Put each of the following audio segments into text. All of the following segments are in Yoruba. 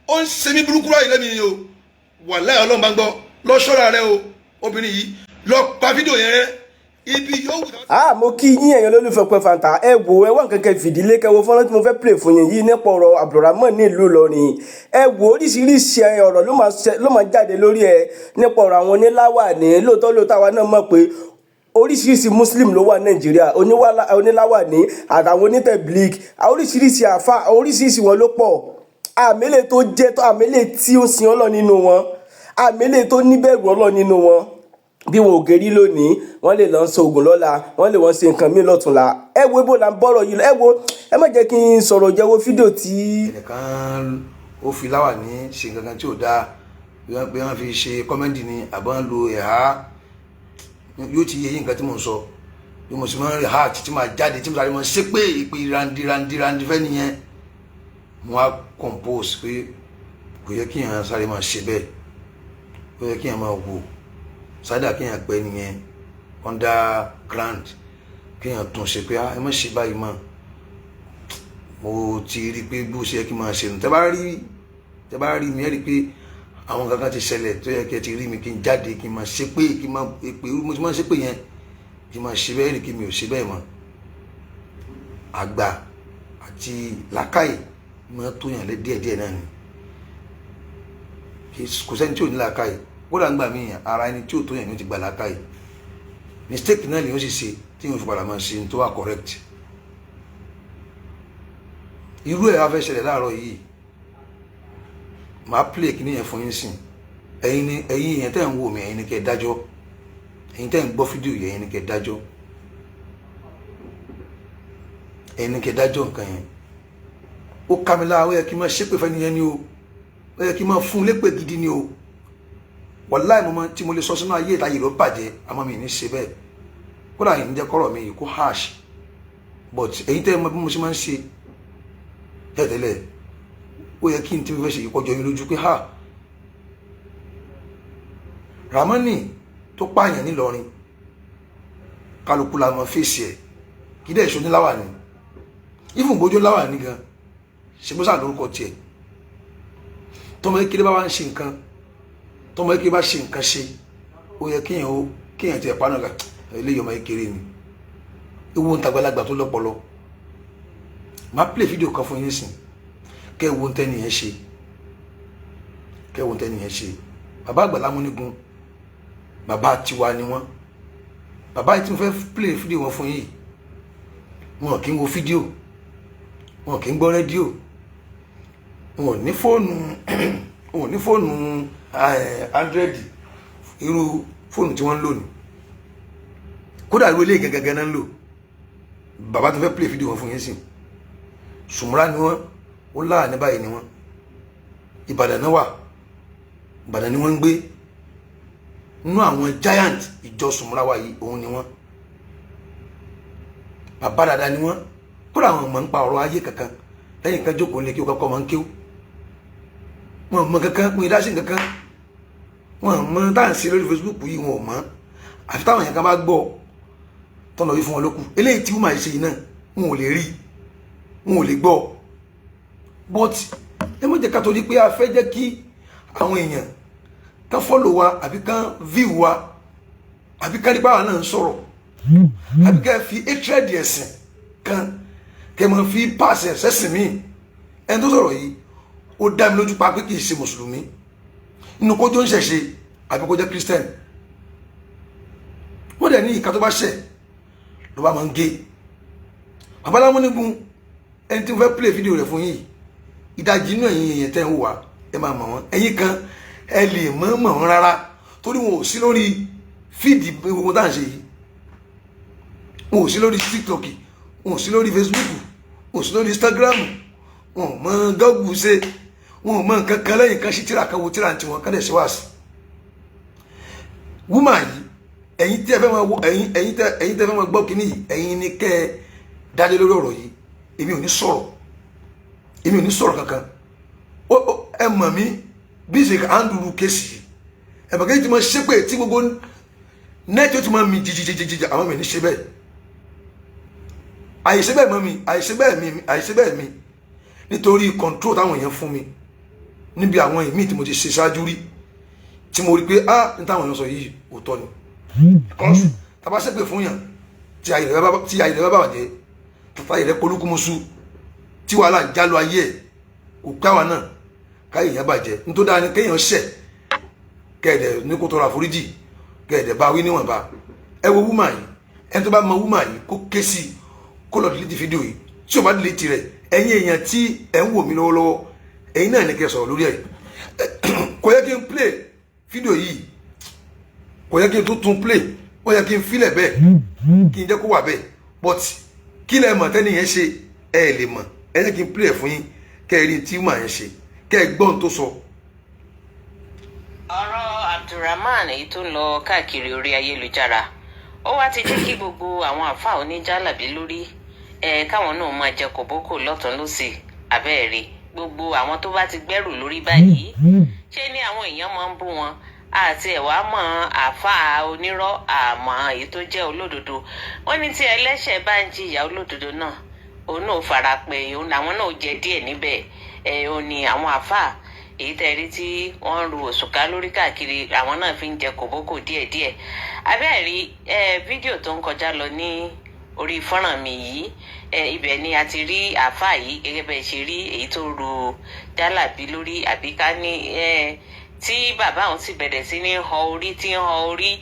ó ń ṣe mí burúkú láyé lẹ́mi yìí o wàláhì Ọlọ́run bá ń gbọ́ lọ ṣọ́ra rẹ o obìnrin yìí lọ pa fídíò yẹn rẹ ibi yóò. mo kí yín ẹ̀yàn lólùfẹ́ pẹ́ fanta ẹ wò ẹ wá kẹ̀kẹ́ fìdílé kẹwo fọ́nrán tí mo fẹ́ play fún yín yìí nípa ọ̀rọ̀ Abdulrahman ní ìlú Ìlọrin ẹ wò oríṣiríṣi ọ̀rọ̀ ló máa jáde lórí ẹ nípa ọ̀rọ̀ àwọn oníláwàní lóòótọ́ àwa náà mọ̀ pé oríṣiríṣi muslim ló wà Nàìjíríà oníláwàní àtàwọn onítẹ̀blík oríṣiríṣi àfa oríṣiríṣi wọn ló pọ̀ àmẹ́lẹ̀ tó jẹ́ tó àmẹ́lẹ̀ tí ó sin Ọlọ́run nínú wọn àmẹ́lẹ̀ tó níbẹ̀rù Ọlọ́run nínú wọn bí wọn ò gèrí lónìí wọn lè lọ sọ oògùn lọ́la wọn lè wọ́n ṣe nǹkan míì lọ́tùnla ẹ wo ibo là ń bọ̀rọ̀ yìí ẹ wo ẹ má jẹ́ kí n sọ̀rọ̀ jẹ́wọ́ fídíò tí. ẹnìkan ó fi láwàní ṣe nǹkan tí ò dáa bí wọ́n fi ṣe kọ́mẹ́ndì ni àbọ̀ ń lo ẹ̀há yóò ti yẹ yín nǹkan tí mò ń sọ bí mo sì máa ń rí ha títí máa jáde tí mo sáré máa ṣe pé ìpè randi fẹ́ nìyẹn mo á compose pé kò yẹ kí èèyàn sáré máa ṣe bẹ́ẹ̀ kò yẹ kí èèyàn máa wò sádà kí èèyàn pẹ́ nìyẹn underground kí èèyàn tún ṣe pé ẹ má ṣe báyìí mọ́ mo ti rí i pé bó ṣe yẹ kí n máa ṣe nù tẹ́ bá rí mi ẹ́ rí i pé àwọn kankan ti ṣẹlẹ̀ tó yẹ kí ẹ ti rí mi kí n jáde kí n máa ṣe pé kí n máa pè mo ti máa ṣe pé yẹn kí n máa ṣe bẹ́ẹ̀ ni kí mi ò ṣe bẹ́ẹ̀ mọ́ àgbà àti làákàyè máa tó yàn lé díẹ̀díẹ̀ náà ni kò sẹ́ni tí ò ní làákàyè kódà ń gbà mí ara ẹni tí ò tó yàn ni ó ti gba làákàyè mistake náà lè ó sì ṣe tí yóò fi padà máa ṣe tó wà correct irú ẹ̀ wá fẹ́ ṣẹlẹ̀ láàárọ̀ yìí màá play kí nìyẹn fún yín sìn ẹ̀yin yẹn tẹ́ ń wò mí ẹ̀yin ni kẹ́ dájọ́ ẹ̀yin tẹ́ ń gbọ́ fídíò yẹn ẹ̀yin ni kẹ́ dájọ́ ẹ̀yin ni kẹ́ dájọ́ nǹkan yẹn ó ká mi lára ó yẹ kí n máa ṣépè fẹ́ nìyẹn ni o ó yẹ kí n máa fún un lépè gidi ni o wàláì mo tí mo lè sọ sínú ayé ìtayé ló bàjẹ́ àmọ́ mi ní ṣe bẹ́ẹ̀ kódà yìí ń jẹ́ kọ́rọ̀ mi yìí kó harsh but ẹ̀yin tẹ́ bí mo ṣe máa ń ṣe tẹ́tẹ́lẹ̀ ó yẹ kí n tí mo fẹ́ ṣe ìkọjọ yín lójú pé ha Ramani tó pààyàn nílọrin kálukú la mọ fèsì ẹ̀ kí dẹ̀ ṣo ní láwàní ìfún gbójú láwàní gan ṣe bó sáà lórúkọ tiẹ̀ tọmọ ekele bá wá ń ṣe nǹkan tọmọ ekele bá ṣe nǹkan ṣe ó yẹ kéèyàn tiẹ̀ pánà gà eléyìí ọmọ ekele ni ewu ń tàgbàlagbà tó lọ́pọlọ máa play fídíò kan fún yín sìn kẹ́ẹ̀wò ń tẹ́nìyẹn ṣe bàbá Àgbàlá Múnígun bàbá tiwa ni wọ́n bàbá yìí tí mo fẹ́ play fídíò wọn fún yìí wọn kì í wo fídíò wọn kì í gbọ́ rédíò wọn ò ní fóònù Android irú fóònù tí wọ́n ń lò ní kódà irú eléyìí gẹ́gẹ́ náà ń lò bàbá tó fẹ́ play fídíò wọn fún yín sìn Sùmúrà ni wọ́n ó láà ní báyìí ni wọ́n Ìbàdàn náà wà Ìbàdàn ni wọ́n ń gbé nínú àwọn giant ìjọ Sùmúrà wà yìí òun ni wọ́n bàbá dáadáa ni wọ́n kódà àwọn ọmọ ń pa ọ̀rọ̀ ayé kankan lẹ́yìn kan jókòó ní kí ó kọ́kọ́ máa ń kéwú wọn mọ kankan wọn ìdásí kankan wọn mọ táà ń ṣe lórí Facebook yìí wọn ò mọ àfi táwọn yẹn kan bá gbọ́ tọ́nà yìí fún wọn lókù eléyìí tí wọ́n máa ṣe yìí náà wọn ò lè rí wọn ò lè gbọ́ but ẹ mọ̀ jẹ́ ká torí pé a fẹ́ jẹ́ kí àwọn èèyàn kan follow wa àbí kan view wa àbí kan nípa wa náà ń sọ̀rọ̀ àbí kan fi hatred ẹ̀sìn kan kẹ́ mọ̀ fi pass ẹ̀sìn mi ẹni tó sọ̀rọ̀ yìí ó dá mi lójú pa pé kì í ṣe mùsùlùmí inú kó jó ń ṣẹ̀ṣe àbí kó jẹ́ Christian wọ́n dẹ̀ ní ìka tó bá ṣẹ̀ ló bá máa ń gé Àgbàlá Múnígun ẹni tí mo fẹ́ play fídíò rẹ̀ fún yìí ìdajì inú ẹ̀yin èèyàn tẹ́ ń wà ẹ máa mọ̀ wọ́n ẹ̀yin kan ẹ lè mọ̀ wọ́n rárá torí wọn ò sí lórí fíìdì gbogbo tá à ń ṣe yìí wọn ò sí lórí TikTok wọn ò sí lórí Facebook wọn ò sí lórí Instagram wọn ò mọ Google ṣe wọn ò mọ nǹkan kan lẹ́yìn kan ṣe tíra kan wo tíra tiwọn kán dẹ̀ ṣe wá sí wúmà yìí ẹ̀yin tẹ́ fẹ́ máa gbọ́ kínní yìí ẹ̀yin ni kẹ́ ẹ dáadé lórí ọ̀rọ̀ yìí èmi ò ní sọ̀rọ̀ kankan ẹ mọ̀ mí bí ṣe àndùrú kéèsì ẹ mọ̀ kéèjì máa ṣépè tí gbogbo nẹ́ẹ̀tì ó ti máa mi jìjìjìjì àwọn mi ní ṣe bẹ́ẹ̀ àìṣe bẹ́ẹ̀ mọ́ mi àìṣe bẹ́ẹ̀ mi nítorí control táwọn èèyàn fún mi níbi àwọn ìmí tí mo ti ṣe ṣáájú rí tí mo rí pé ní táwọn èèyàn sọ yìí òótọ́ ni because tá bá ṣépè fún yàn tí ayé rẹ̀ bá bàjẹ́ tàtà ayé rẹ̀ polúkúmuṣu tí wàhálà ń jálọ ayé ẹ̀ kò káwa náà káyé yẹn bàjẹ́ nítorí dáa ni kéèyàn ṣẹ̀ kẹ́ẹ̀dẹ̀ ní kó tọrọ àforíjì kẹ́ẹ̀dẹ̀ bá wí níwọ̀nba ẹ wo wúmà yìí ẹni tó bá mọ wúmà yìí kó ké sí kó lọ dìlítì fídíò yìí tí o bá dìlítì rẹ̀ ẹ̀yin èèyàn tí ẹ̀ ń wò mí lọ́wọ́lọ́wọ́ ẹ̀yin náà ní kẹ́ sọ̀rọ̀ lórí ẹ̀ kò yẹ kí n play fídíò yìí kò yẹ kí n tún play ó yẹ kí n filẹ̀ bẹ́ẹ̀ kí n jẹ́ kó wà bẹ́ẹ̀ but kí lẹ mọ̀ tẹ́ni yẹn ṣe ẹ lè mọ̀ ẹ jẹ́ kí n play ẹ̀ fún yín kẹ́ ẹ rí tí mà yẹn ṣe kẹ́ ẹ gbọ́n tó sọ. ọ̀rọ̀ Abdulrahman èyí tó ń lọ káàkiri orí ayélujára ó wá ti jẹ́ kí gbogbo àwọn àfáà oníjàlábí lórí káwọn náà máa jẹ kòbókò lọ́tún lọ́sì abẹ́ẹ̀rí gbogbo àwọn tó bá ti gbẹ́rù lórí báyìí ṣé ní àwọn èèyàn máa ń bú wọn àti ẹ̀wà mọ̀ àfáà onírọ́ àmọ́ èyí tó jẹ́ olódodo wọ́n ní tí ẹlẹ́ṣẹ̀ bá ń jìyà olódodo náà òun náà fara pẹ́ àwọn náà jẹ díẹ̀ níbẹ̀ òun ni àwọn àfáà èyí tẹ̀rí tí wọ́n ń ru òṣùká lórí káàkiri àwọn náà fi ń jẹ kòbókò díẹ̀díẹ̀ abẹ́ẹ̀rí fídíò tó ń kọjá lọ ní orí fọ́nrán mi yìí ibẹ̀ ni a ti rí àáfàá yìí gẹ́gẹ́ bẹ́ẹ̀ ṣe rí èyí tó ru jálàbí lórí àbí ká ní tí bàbá òun sì bẹ̀rẹ̀ sí ní họ orí tí ń họ orí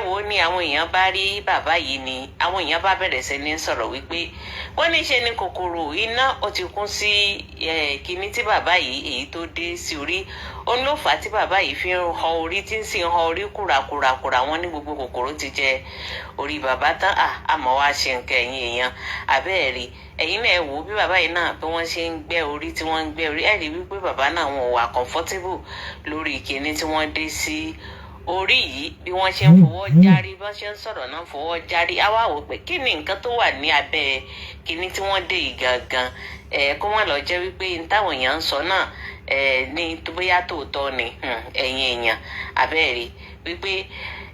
wo ni àwọn èèyàn bá rí bàbá yìí ni àwọn èèyàn bá bẹ̀rẹ̀ sí ní sọ̀rọ̀ wípé wọ́n ní ṣe ni kòkòrò iná ó ti kún sí kinní tí bàbá yìí èyí tó dé sí orí òun ló fà á tí bàbá yìí fi ń họ orí tí ń sì ń họ orí kùràkùrà wọn ní gbogbo kòkòrò ti jẹ orí bàbá tán àmọ́ wá ṣe nǹkan ẹ̀yìn èèyàn abẹ́ẹ̀rí ẹ̀yin náà wò ó bí bàbá yìí náà bí wọ́n ṣe ń gbẹ́ orí tí wọ́n ń gbẹ́ orí ẹ̀rí wípé bàbá náà wọn ò wà comfortable lórí kinní tí wọ́n dé sí orí yìí bí wọ́n ṣe ń fọwọ́ járí bí wọ́n ṣe ń sọ̀rọ̀ náà fọwọ́ járí á wá wò pé kí ni nǹkan tó wà ní abẹ́ kinní tí wọ́n dé yìí gangan kó má lọ jẹ́ wípé n táwọn èèyàn ń sọ náà ní bóyá tòótọ́ ni ẹ̀yin èèyàn abẹ́ẹ̀rí wípé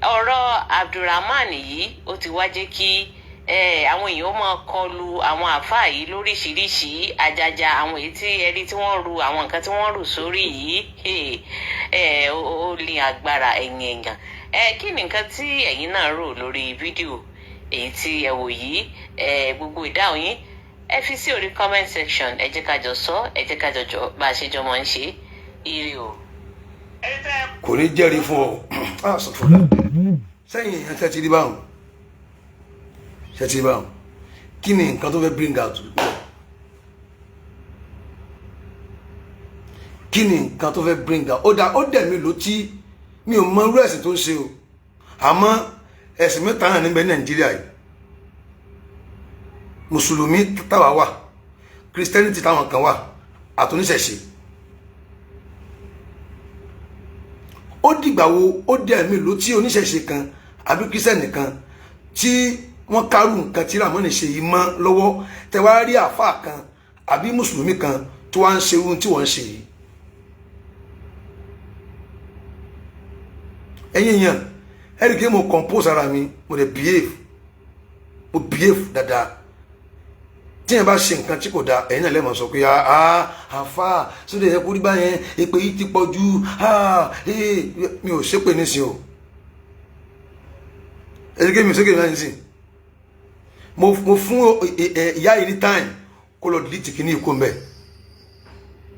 ọ̀rọ̀ Abdulrahman yìí ó ti wá jẹ́ kí àwọn èèyàn máa kọlu àwọn àfáà yìí lóríṣiríṣi àjàjà àwọn èyí tí ẹrí tí wọ́n ru àwọn nǹkan tí wọ́n rù sórí yìí ó lè agbára ẹ̀yin èèyàn kí ni nǹkan tí ẹ̀yin náà rò lórí fídíò èyí tí ẹ wò yìí gbogbo ìdáhùn yín ẹ fi sí orí comment section ẹ jẹ́ ká jọ sọ ẹ jẹ́ ká jọ jọ bá a ṣe jọ máa ń ṣe ire o. kò ní jẹ́rìí fún ọ sọ̀tọ̀dà sẹ́yìn èèyàn tẹ́tí rí báwọn ṣẹ́tí báwọn kí ni nǹkan tó fẹ́ bring out kí ni nǹkan tó fẹ́ bring out ó dẹ̀ mí ló tí mi ò mọ irú ẹ̀sìn tó ń ṣe o àmọ́ ẹ̀sìn mẹ́ta náà níbẹ̀ Nàìjíríà yìí mùsùlùmí táwa wà Christianity táwọn kan wà àtúnṣẹ̀ṣe ó dìgbà wo ó dẹ̀ mí ló tí oníṣẹ̀ṣe kan àbí Christian kan tí wọ́n kárù nǹkan tí Ràmọ́nì ṣe yìí mọ́ lọ́wọ́ tẹ wá rí àáfàá kan àbí mùsùlùmí kan tó wá ń ṣe ohun tí wọ́n ń ṣe yìí. ẹ̀yin èèyàn ẹ̀rí kí mo compose ara mi mo dẹ̀ behave dáadáa tí yẹn bá ṣe nǹkan tí kò dáa ẹ̀yin náà lẹ́mọ̀ sọ pé àáfàá sóde ẹ̀kú rí báyẹn èpè yìí ti pọ̀ jù mi ò ṣépè nísìn o ẹ̀rí kí mi ò ṣépè náà nísìn mo fún ìyá yìí ní time kó lọ delete kìíní ikú mbẹ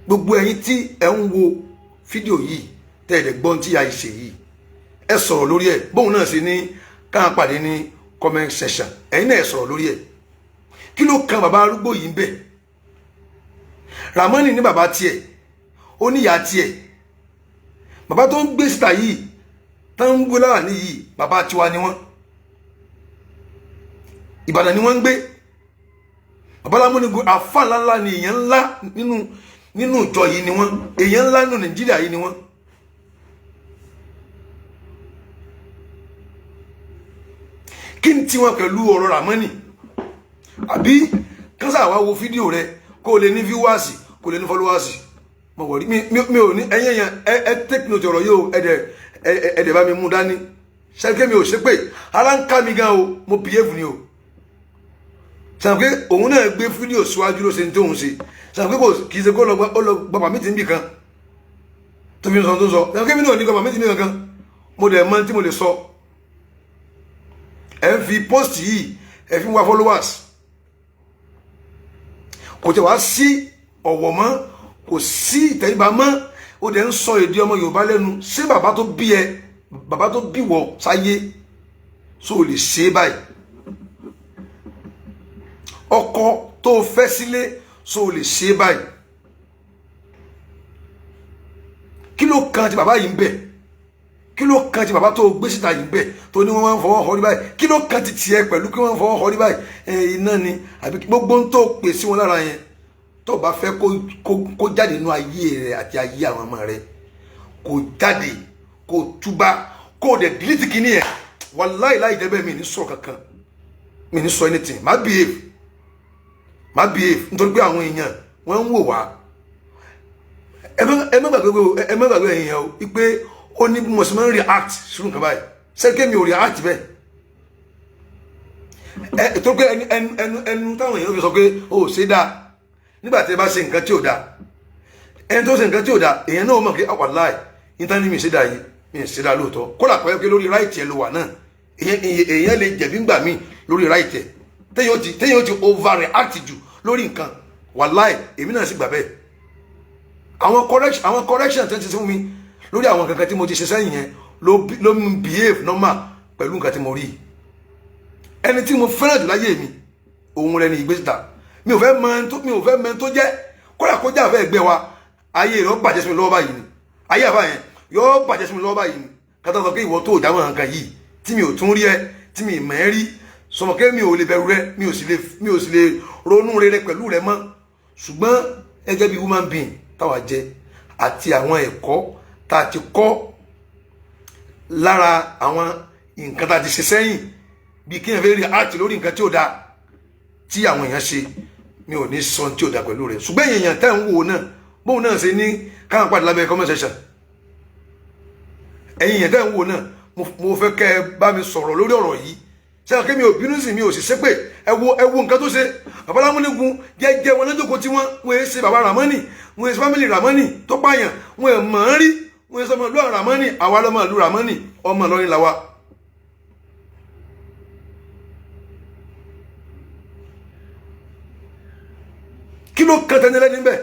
gbogbo ẹ̀yin tí ẹ ń wo fídíò yìí tẹ ẹ dẹ gbọ́n tí ìyá yìí ṣe yìí ẹ sọ̀rọ̀ lórí ẹ bóun náà ṣe ní káwọn pàdé ní comment section ẹ̀yin náà ẹ sọ̀rọ̀ lórí ẹ kí ló kan bàbá arúgbó yìí ń bẹ Ràmọ́nì ní bàbá tiẹ̀ ó ní ìyá tiẹ̀ bàbá tó ń gbé síta yìí tó ń gbé láwà níyì bàbá tiwa ni wọ́n Ìbàdàn ni wọ́n ń gbé babalámúnigun àfáà ńláńlá ni èèyàn ńlá nínú ìjọ yìí ni wọ́n èèyàn ńlá nínú Nàìjíríà yìí ni wọ́n. kí n tiwọn pẹ̀lú ọ̀rọ̀ Ràmọ́nì àbí kánsá wá wo fídíò rẹ kó o lè ní fíwáàsì kó o lè ní fọlọ́wáàsì mo wọ̀ rí mi ò ní ẹ̀yìn èèyàn ẹ take note ọ̀rọ̀ yóò ẹ̀dẹ̀ bá mi mú dání ṣẹ́kẹ́ mi ò ṣe pé ara ń ká mi gan o mo behave ni o sàn pé òun náà gbé fídíò síwájú ló ṣe ní tóun ṣe sàn pé kì í ṣe kó lọ gbàgbà mí ti ń bì kan tó fi sọ tó sọ ẹ̀ kébí náà ní gọ́ọ̀mà méjì ní kankan mo dẹ̀ mọ̀ tí mo lè sọ ẹ̀ ń fi post yìí ẹ̀ fi ń wá followers kò tẹ̀ wá sí ọ̀wọ̀ mọ́ kò sí ìtẹríba mọ́ ó dẹ̀ ń sọ èdè ọmọ Yorùbá lẹ́nu ṣé bàbá tó bí ẹ bàbá tó bí wọ sáyé so lè ṣe é báyìí ọkọ tó fẹ́ sílé so lè ṣe é báyìí kí ló kan ti bàbá yìí ń bẹ̀ kí ló kan ti bàbá tó gbé síta yìí ń bẹ̀ tó ní wọ́n máa ń fọwọ́ họ rí báyìí kí ló kan ti tiẹ̀ pẹ̀lú kí wọ́n ń fọwọ́ họ rí báyìí iná ni àbí gbogbo ń tó pè sí wọn lára yẹn tó bá fẹ́ kó jáde nínú ayé rẹ àti ayé àwọn ọmọ rẹ kó jáde kó túbá kó dẹ̀ dílítì kìíní yẹn wàláì láì jẹ́ bẹ́ẹ̀ mi ní sọ kankan mi ní sọ anything má behave nítorí pé àwọn èèyàn wọ́n ń wò wá ẹ má gbàgbé èèyàn o wípé ó ní mo sì máa ń react sínú nǹkan báyìí sẹ́kẹ́ mi ò react bẹ́ẹ̀ tó pé ẹnu táwọn èèyàn fi sọ pé ó ṣe dáa nígbà tí ẹ bá ṣe nǹkan tí ò dáa ẹni tó ṣe nǹkan tí ò dáa èèyàn náà mọ̀ pé wàláì nítorí mi ṣe dáa yìí mi ṣe dáa lóòótọ́ kó làpẹ́ pé lórí ráìtì ẹ ló wà náà èèyàn lè jẹ̀bi ńgbà míì lórí ráìtì ẹ téèyàn ti overreact jù lórí nǹkan wàláì èmi náà sì gbà bẹ́ẹ̀ àwọn correction tí wọ́n ti fún mi lórí àwọn kankan tí mo ti ṣe sẹ́yìn yẹn ló ń behave normal pẹ̀lú nǹkan tí mo rí ẹni tí mo fẹ́ràn jù láyé mi òun rẹ ni ìgbésìta mi ò fẹ́ mọ tó jẹ́ kódà kó jà fẹ́ gbẹ wa ayé rẹ̀ ó bàjẹ́ sí mi lọ́wọ́ báyìí ni ayé àbá yẹn yóò bàjẹ́ sí mi lọ́wọ́ báyìí ni kátà sọ pé ìwọ tó jámọ́ nǹkan yìí tí mi ò tún rí ẹ tí mi mọ̀ ẹ́ rí sọmọkẹ́ mi ò lè bẹ̀rù rẹ mi ò sì lè ronú rere pẹ̀lú rẹ mọ́ ṣùgbọ́n gẹ́gẹ́ bí human being táwa jẹ́ àti àwọn ẹ̀kọ́ tá a ti kọ́ lára àwọn nǹkan tá a ti ṣe sẹ́yìn bí kí n fẹ́ rí àti lórí nǹkan tí ò dáa tí àwọn èèyàn ṣe mi ò ní sọ tí ò dáa pẹ̀lú rẹ̀ ṣùgbọ́n èèyàn tẹ́ ń wò náà bóun náà ṣe ní káwọn pàdé lábẹ́ comment section ẹ̀yin èèyàn tẹ́ ń wò náà mo fẹ́ kẹ́ ẹ bá mi sọ̀rọ̀ lórí ọ̀rọ̀ yìí ṣé àkẹ́ mi ò bínú sí mi ò sì ṣépè ẹ wo nǹkan tó ṣe bàbá Lámúnigun jẹ́jẹ́ wọn lójókòó tí wọ́n ṣe bàbá Ramani wọ́n ṣe family Ramani tó pààyàn wọ́n mọ̀ ń rí wọ́n ṣe ọmọ ìlú Ramani àwa lọ́mọ ìlú Ramani ọmọ Ìlọrin làwa. kí ló kan tẹ́ni lẹ́ni bẹ́ẹ̀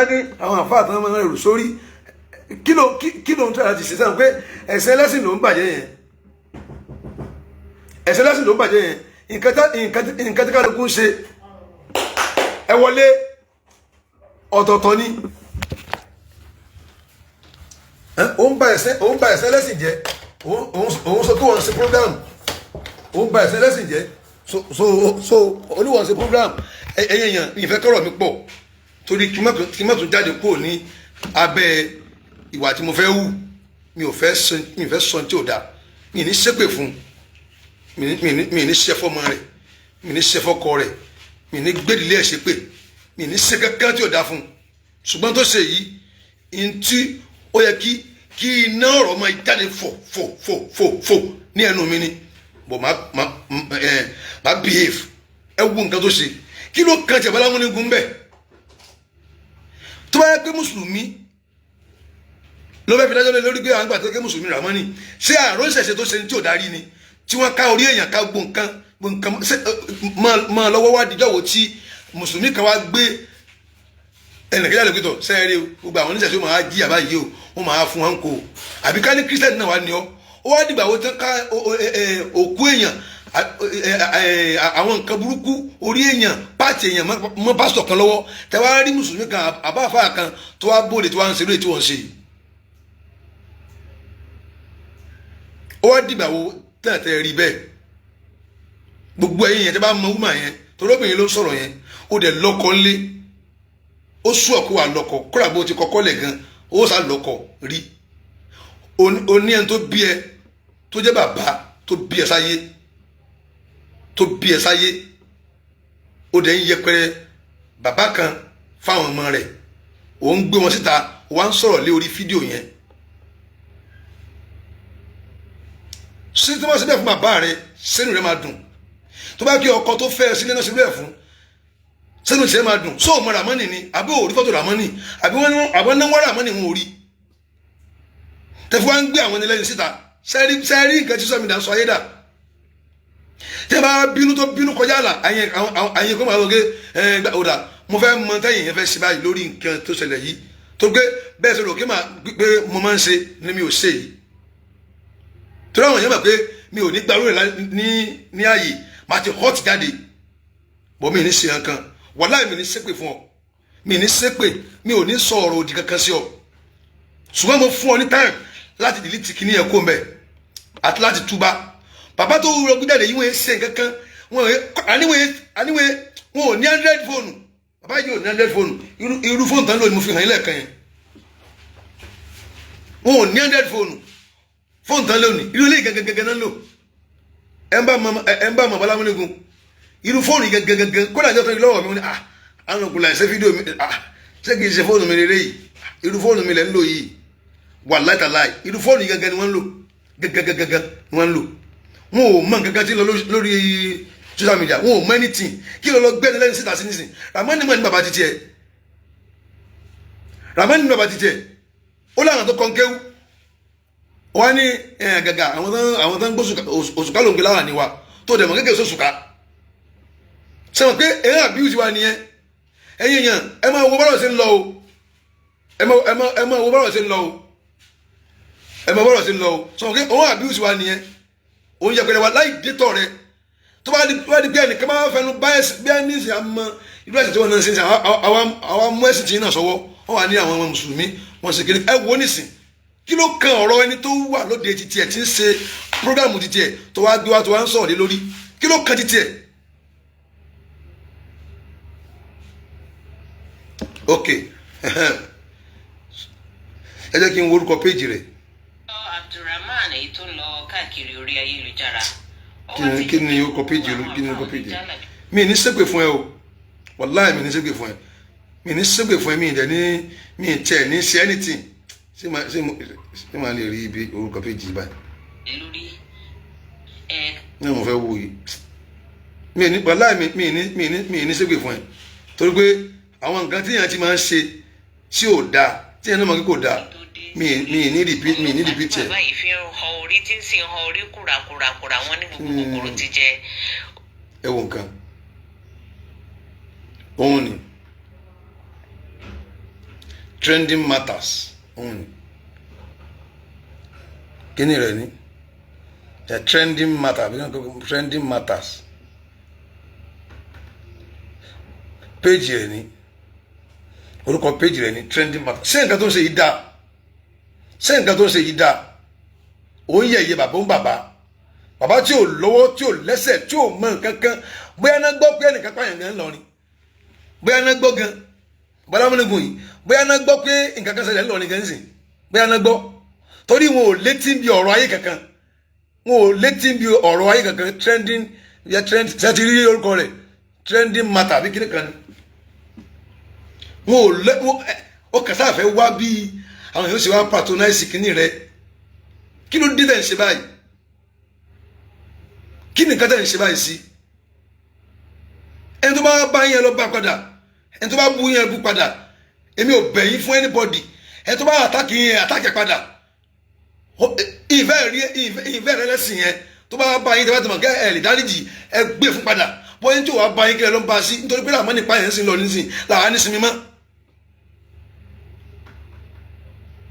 ẹni àwọn àfáà tán máa ń rò sórí kí ló ń tẹ́ láti ṣe sáà pé ẹ̀sẹ̀ ẹlẹ́sìn ló ń bàjẹ́ yẹn ẹ̀sẹ̀ ẹlẹ́sìn ló ń bàjẹ́ yẹn nǹkan tí kálukú ń ṣe ẹ wọlé ọ̀tọ̀ọ̀tọ̀ ni òun ba ẹ̀sẹ̀ ẹlẹ́sìn jẹ́ òun sọ pé wọ́n ń ṣe program òun ba ẹ̀sẹ̀ ẹlẹ́sìn jẹ́ so olúwọ̀n ṣe program ẹ̀yẹ̀yàn ìfẹ́ kọ́rọ̀ mi pọ̀ torí kí má tún jáde kúrò ní abẹ́ ìwà tí mo fẹ́ hù mi ò fẹ́ sọ tí ò dáa mi ní ṣépè fún mi ní ṣe fọ́mọ rẹ̀ mi ní ṣe fọ́kọ rẹ̀ mi ní gbèdìlé ẹ̀ ṣépè mi ní ṣe kankan tí ò dáa fún ṣùgbọ́n tó ṣe yìí ntí ó yẹ kí iná ọ̀rọ̀ máa jáde fò ní ẹnu mi ni bọ̀ má behave ẹ wo nǹkan tó ṣe kí ló kan tẹ̀ Bàbá Lámúnigun bẹ́ẹ̀ tó bá yẹ pé mùsùlùmí ló fẹ́ fi dájọ́ lé lórí pé àwọn àgbàtọ́ pé mùsùlùmí Ramani ṣé àrùn ìṣẹ̀ṣẹ̀ tó ṣe ní tí ò darí ni tí wọ́n ká orí èèyàn ká gbọ̀ǹkan máa lọ́wọ́ wá díjọ́ wo tí mùsùlùmí kan wá gbé ẹnìkejì àlòkìtọ̀ sẹ́ẹ̀rẹ́ gbogbo àwọn oníṣẹ̀ṣẹ̀ ó máa jí àbá yìí o wọ́n máa fún wọn kó àbí ká ní kírísítẹ́nì náà wá ní ọ ó wá dìgbà wo tán ká òkú èèyàn àwọn nǹkan burúkú orí èèyàn pààtì èèyàn mọ́ pásítọ̀ kan lọ́wọ́ tẹ wá rí mùsùlùmí kan àbáfà kan tó wá bóde tó wá ń ṣeré tí wọ́n ń ṣe yìí ó wá dìgbà wo tẹ̀ rí bẹ́ẹ̀ gbogbo ẹ̀yin yẹn tẹ́ bá mọ wúmà yẹn torobìnrin ló ń sọ̀rọ̀ yẹn ó dẹ̀ lọ́kọ ńlé ó sú ọ̀kú wa lọ́kọ kódà bó ti kọ́kọ́ lẹ̀ gan ó sá lọ́kọ rí oní ẹni tó bí ẹ tó jẹ́ bàbá tó bí ẹ sáyé ó dẹ̀ ń yẹpẹrẹ bàbá kan fáwọn ọmọ rẹ̀ ó ń gbé wọn síta wá ń sọ̀rọ̀ lé orí fídíò yẹn sí tó bá síbẹ̀ fún bàbá rẹ̀ sẹ́nu rẹ̀ máa dùn tó bá kí ọkọ tó fẹ́ sílé náà sílẹ̀ fún sẹ́nu tiẹ̀ máa dùn sóò mọ Ramani ni àbí òòrí fọ́tò Ramani àbí wọ́n náwó Ramani wọn ò rí tẹ̀fọ́ wá ń gbé àwọn ẹlẹ́yìn síta sẹ́rí nǹkan tí sọ́mi dà sọ ayé dà tẹ́ bá bínú tó bínú kọjá àlà àyè kó máa lọ gé ọ̀dà mo fẹ́ mọ tẹ́yìn yẹn fẹ́ ṣe báyìí lórí nǹkan tó ṣẹlẹ̀ yìí tó gbé bẹ́ẹ̀ sọ lókè máa pé mo máa ń ṣe ni mi ò ṣe yìí torí àwọn èèyàn mọ̀ pé mi ò ní gbàrú rẹ̀ ní ààyè máa ti hot jáde bọ́ mi ní ṣe nǹkan wàláì mi ní ṣépè fún ọ mi ní ṣépè mi ò ní sọ ọ̀rọ̀ òdì kankan sí ọ ṣùgbọ́n mo fún ọ ní time láti delete kíní ẹ̀ kó mbẹ́ àti láti túbá bàbá tó rọ gbígbàdé yìí wọ́n ṣe nǹkan àníwèé wọn ò ní 100 fóònù bàbá yìí ò ní 100 fóònù irú fóònù tán lónìí mo fi hàn yín lẹ́ẹ̀kan yẹn wọn ò ní 100 fóònù tán lónìí irú ilé gẹ́gẹ́gẹ́gẹ́ náà lò ẹ̀ ń bá mọ̀ Bọ́lámúnigun irú fóònù gẹ́gẹ́gẹ́gẹ́ kódà jọ́ tó ní lọ́wọ́ mi ní àwọn òkúlà ẹ̀sẹ̀ fídíò mi ṣé kìí ṣe fóònù mi rere yìí irú fóònù mi lẹ́ ń lò yìí wàláì tàláì irú fóònù gẹ́gẹ́ ni wọ́n ń lò gẹ́gẹ́gẹ́gẹ́ ni wọ́n ń lò wọn ò mọ nǹkan kan tí ń lọ lórí social media wọn ò mọ anything kí ló lọ gbẹ́ni lẹ́yìn síta sí nísìn Ramani mọ̀ ní bàbá títí ẹ̀ Ramani ní bàbá títí ẹ̀ ó láwọn tó kàn kéwú wọ́n ní gàgà àwọn tó ń gbó òṣùká ló ń gbé láwà ní wa tó dẹ̀ mọ̀ kékeré sóṣùká sẹ́wọ̀n pé eré àbíyùsí wa nìyẹn ẹ̀yin èèyàn ẹ máa wo bọ́rọ̀ sí ń lọ o ẹ máa wo bọ́rọ̀ sí ń lọ o ẹ máa bọ́rọ̀ sí ń lọ o sẹ́wọ̀n pé òun àbíyùsí wa nìyẹn òun yẹ pẹ̀lẹ́ wa láì dẹ́tọ̀ rẹ tó bá di pé ẹnìkan máa fẹnu bá ẹsẹ̀ bí ẹni sìn àmọ́ irú ẹ̀sìn tí wọ́n náà ṣe ń sìn àwa mú ẹ̀sìn tí yín náà sọ́wọ́ wọ́n wà ní àwọn mùsùlùmí wọ́n ṣe kiri ẹ wo nísìn kí ló kan ọ̀rọ̀ ẹni tó wà lóde títí ẹ̀ tí ń ṣe prógámù títí ẹ̀ tó wá gbé wá tó wá ń sọ̀rọ̀ lé lórí kí ló kan títí ẹ̀. ok ẹ jẹ́ kí n wo orúkọ péjì rẹ̀. Abdulrahman èyí tó ń lọ káàkiri orí ayélujára. kí ni orúkọ péjì mi ní ṣépè fún ẹ o wàláì mi ní ṣépè fún ẹ mi ní ṣépè fún ẹ mi ìdẹ ní mi tẹ ní ṣe anything ṣé màá lè rí ibi orúkọ péjì báyìí. lórí ní mo fẹ́ wò yìí mi ní wàláì mi ní ṣépè fún ẹ torí pé àwọn nǹkan tí èèyàn ti máa ń ṣe tí ò dáa tí èèyàn náà mọ̀ kí kò dáa mi ní repeat ẹ. bàbá yìí fi ń han orí tí ń sin han orí kùràkùrà wọn ní gbogbo kòkòrò ti jẹ. ẹ wo nǹkan òun ni trending matters òun ni kíni rẹ ni trending matters page rẹ ni orúkọ page rẹ ni trending matters ṣé nǹkan tó ń ṣe yìí dáa ṣé nǹkan tó ń ṣe yìí dáa òun yẹ̀yẹ́ bàbá ń bàbá tí ò lọ́wọ́ tí ò lẹ́sẹ̀ tí ò mọ nǹkan kan bóyá náà gbọ́ pé ẹnìkan pààyàn gan lọ́rin bóyá náà gbọ́ gan Bọ́lámúnigun yìí bóyá náà gbọ́ pé nǹkan kan ṣẹlẹ̀ lọ́rin gan sìn bóyá náà gbọ́ torí wọn ò létí bí ọ̀rọ̀ ayé kankan trending ṣẹ́tì rí orúkọ rẹ̀ trending matter bí kíni kan ni ó kàtà fẹ́ wá bí àwọn èèyàn ṣe wá patronize kíní rẹ̀ kí ló dé tẹ̀ ń ṣe báyìí kí ni nǹkan tẹ̀ ń ṣe báyìí sí ẹni tó bá bá yẹn lọ bá padà ẹni tó bá bú yẹn bú padà èmi ò bẹ̀ yín fún anybody ẹni tó bá àtàkì yẹn àtàkì padà ìfẹ́ rẹ lẹ́sìn yẹn tó bá bá yín tẹ́wọ́ tẹ́wọ́ kẹ́ ẹ̀ lè dáríjì ẹ gbé fún padà bóyá tí ò wá bá yín kí ẹ ló ń bá a sí nítorí pé Ramani pa yẹn ń sìn lọ nísìn làwọn á ní sinmi mọ́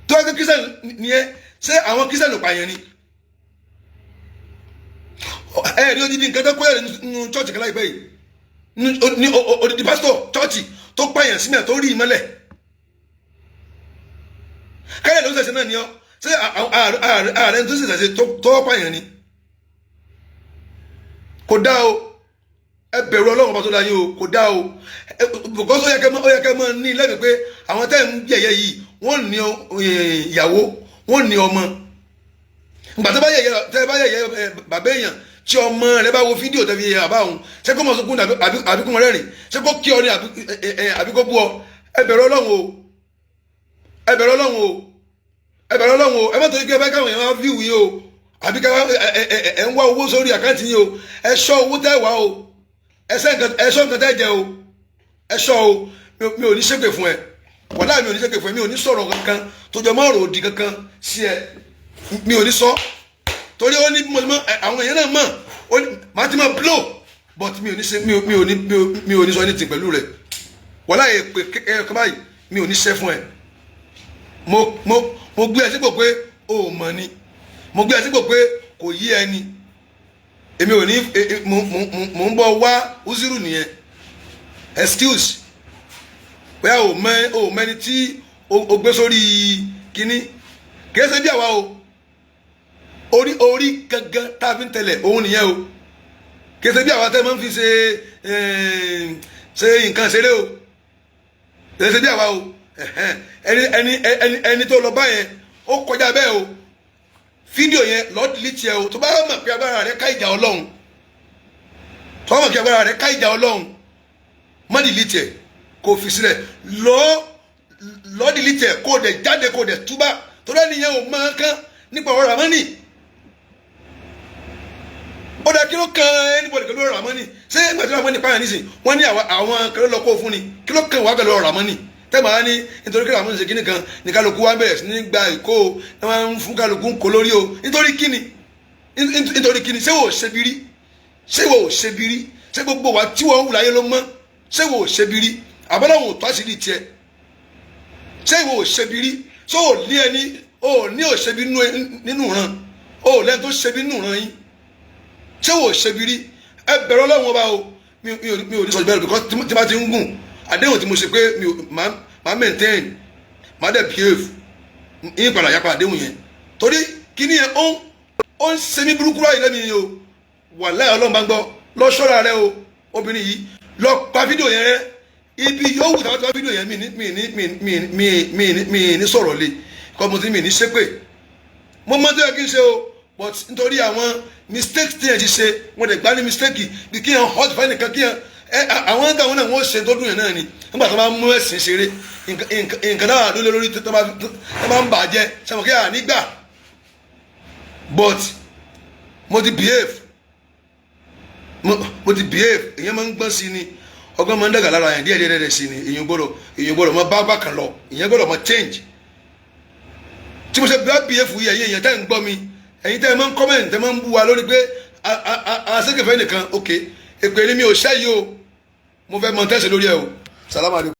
tó wá pé Christian nìyẹn ṣé àwọn Christian ló pa yẹn ni rí odidi nǹkan tó kóyà nínú chọ́ọ̀chì kan láìpẹ́ yìí ní odidi pásítọ̀ chọ́ọ̀chì tó pààyàn sílẹ̀ tó rí ìmọ́lẹ̀ káyọ̀ ló ń ṣẹ̀ṣẹ̀ náà ni ọ́ ṣé ààrẹ tó ṣẹ̀ṣẹ̀ tó pààyàn ni kò dá o ẹ bẹ̀rù Ọlọ́run bá tó dá yín o kò dá o because ó yẹ kẹ́ mọ́ ní lẹ́bi pé àwọn tẹ́ ń yẹ̀yẹ́ yìí wọ́n ní ìyàwó wọ́n ní ọmọ ìgbà tó bá yẹ̀yẹ́ bàbá èèyàn tí ọmọ rẹ bá wo fídíò tẹ́ fi yẹ àbá òun ṣé kó mọ̀ sókún àbí kó mọ̀ rẹ́rìn ṣé kó kí ọ ní àbí kó bú ọ ẹ bẹ̀rù Ọlọ́run o ẹ bẹ̀rù Ọlọ́run o ẹ bẹ̀rù Ọlọ́run o ẹ má torí pé ẹ bá káwọn èèyàn wá fíwì yìí o àbí ká ẹ ń wá owó sórí àkáǹtì yìí o ẹ ṣọ́ owó tẹ́ wá o ẹ ṣọ́ nǹkan tẹ́ jẹ o ẹ ṣọ́ o mi ò ní ṣépè fún ẹ wàláhì mi ò ní ṣépè fún ẹ mi ò ní sọ̀rọ̀ kankan tó jọ mọ́ ọ̀rọ̀ òdì kankan sí ẹ mi ò ní sọ torí ó ní àwọn èèyàn náà mọ̀ màá ti máa blow but mi ò ní sọ anything pẹ̀lú rẹ wàláhì èpè kékeré kan báyìí mi ò ní ṣẹ́ fún ẹ mo gbé ẹ sípò pé o ò mọ̀ ni mo gbé ẹ sípò pé kò yí ẹni èmi ò ní mo ń bọ̀ wá uziru nìyẹn excuse pé o mẹ́ni tí o gbé sórí kínní kìí ṣe bí àwa o orí gangan tá a fi ń tẹ̀lẹ̀ òun nìyẹn o kìí ṣe bí àwa tẹ́ máa ń fi ṣe nǹkan ṣeré o kìí ṣe bí àwa o ẹni tó lọ báyẹn ó kọjá bẹ́ẹ̀ o fídíò yẹn lọ́ọ́ delete yẹ o tó bá mọ̀ pé agbára rẹ ká ìjà ọlọ́run tó bá mọ̀ pé agbára rẹ ká ìjà ọlọ́run má delete yẹ kò fi sílẹ̀ lọ́ọ́ delete yẹ kó dẹ̀ jáde kó dẹ̀ túbà tó dẹ́ nìyẹn ò máa kán nípa ọ̀rọ̀ Ramani ó dẹ̀ kí ló kan anybody pẹ̀lú ọ̀rọ̀ Ramani ṣé ìgbà tí Ramani pààyàn nísìn wọ́n ní àwọn kan lọ kó fún ni kí ló kan wá pẹ̀lú ọ̀rọ̀ Ramani tẹ́gbà á ní nítorí kí Ramani ṣe kíní kan ní kálukú wá bẹ̀rẹ̀ sí ní gba ìkó ẹ máa ń fún kálukú ń kó lórí o nítorí kíni ṣé wò ó ṣe bírí ṣé wò ó ṣe bírí ṣé gbogbo wa tí wọ́n ń wù láyé ló mọ́ ṣé wò ó ṣe bírí àbọ̀dọ̀wò tó àṣírí tiẹ̀ ṣé wò ó ṣe bírí ṣé ò ní ẹni ò ní ò ṣe bí nínú ìran ò lẹ́nu tó ṣe bí nínú ìran yín ṣé wò ó ṣe bírí ẹ bẹ̀rẹ̀ Ọlọ́run ọba o mi ò ní sọ bẹ́ẹ̀ because tí bá ti ń gùn àdéhùn tí mo ṣe pé mi ò máa maintain máa dẹ̀ behave yín padà yapa àdéhùn yẹn torí kíní yẹn ó ń ṣe mí burúkú láyé lẹ́mi yìí o wàláhì Ọlọ́run bá ń gbọ́ lọ ṣọ́ra rẹ o obìnrin yìí lọ pa fídíò yẹn rẹ ibi yóò wù tàbí fídíò yẹn mi ní sọ̀rọ̀ lé kọ́ mo ti mi ní ṣépè mo mọ tó yẹ kí n ṣe o but nítorí àwọn mistakes tí yẹn ti ṣe wọn lè gbá ní mistake bí kí yẹn hot fẹ́ nìkan kí yẹn àwọn ẹgbẹ́ àwọn náà wọ́n ṣe tó dùn yẹn náà ni nígbà tó máa ń mú ẹ̀sìn ṣeré nǹkan náà ló lé lórí tó máa ń bàjẹ́ sẹ́wọ̀n kí yàrá nígbà but mo ti behave èyàn máa ń gbọ́n sí ni ọgbọ́n máa ń dàgbà lára yẹn díẹ̀ sí ni èyàn gbọ́dọ̀ mọ bá kan lọ èyàn gbọ́dọ̀ mọ change tí mo ṣe bá behave yẹ èyàn tẹ́ ń gbọ́ mi ẹ̀yin tẹ́ ẹ máa ń comment tẹ́ máa ń bú wa lórí pé àṣekèfẹ́ nìkan ok èpè ni mi ò ṣẹ́ yìí o mo fẹ́ mọ tẹ́sí lórí ẹ o salamu alaykum.